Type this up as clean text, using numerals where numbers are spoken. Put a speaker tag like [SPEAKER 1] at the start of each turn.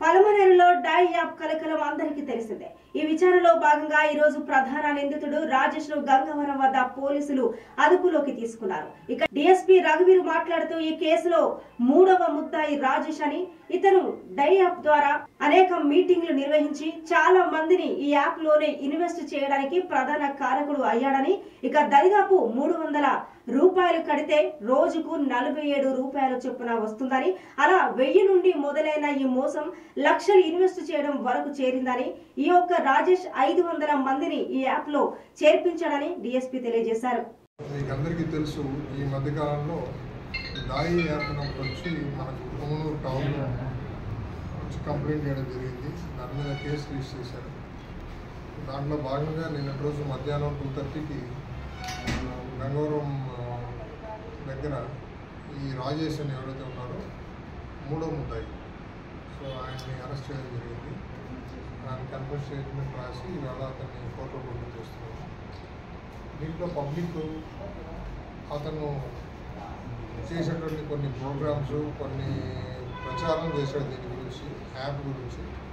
[SPEAKER 1] పలమనేరులో die app కలకలం అందరికీ తెలిసిందే. ఈ విచారణలో భాగంగా ఈ రోజు ప్రధాన నిందితుడు రాజేష్ ను గంగవరం వద్ద పోలీసులు అదుపులోకి తీసుకున్నారు. ఇక డీఎస్పీ రఘువీర్ మాట్లాడుతూ ఈ కేసులో మూడవ ముద్దాయి రాజేష్ అని, ఇతను డై యాప్ ద్వారా అనేక మీటింగ్లు నిర్వహించి చాలా మందిని ఈ యాప్ లోనే ఇన్వెస్ట్ చేయడానికి ప్రధాన కారకుడు అయ్యాడని, ఇక దరిదాపు 300 రూపాయలు కడితే రోజుకు 47 రూపాయల చొప్పున వస్తుందని, అలా 1000 నుండి మొదలైన ఈ మోసం లక్షలు ఇన్వెస్ట్ చేయడం వరకు చేరిందని, ఈ యొక్క రాజేష్ 500 మందిని ఈ యాప్ లో చేర్పించాడని డీఎస్పీ తెలియజేశారు.
[SPEAKER 2] మీకు అందరికీ తెలుసు, ఈ మధ్యకాలంలో దాయి యాప్ నంబర్ వచ్చి మనకు పొంగనూరు టౌన్లో వచ్చి కంప్లైంట్ చేయడం జరిగింది. దాని మీద కేసు రిజిస్టర్ చేశారు. దాంట్లో భాగంగా నిన్నటి రోజు మధ్యాహ్నం 2:30కి గంగవరం దగ్గర ఈ రాజేష్ అని ఎవరైతే ఉన్నారో మూడో ముద్దాయి, సో ఆయన్ని అరెస్ట్ చేయడం జరిగింది. ఆయన కన్ఫర్మ్ స్టేట్మెంట్ రాసి ఇవాళ అతన్ని కోర్టులో ప్రొడ్యూస్ చేస్తున్నాము. దీంట్లో పబ్లిక్ అతను చేసేటువంటి కొన్ని ప్రోగ్రామ్స్, కొన్ని ప్రచారం చేశాడు దీని గురించి, యాప్ గురించి.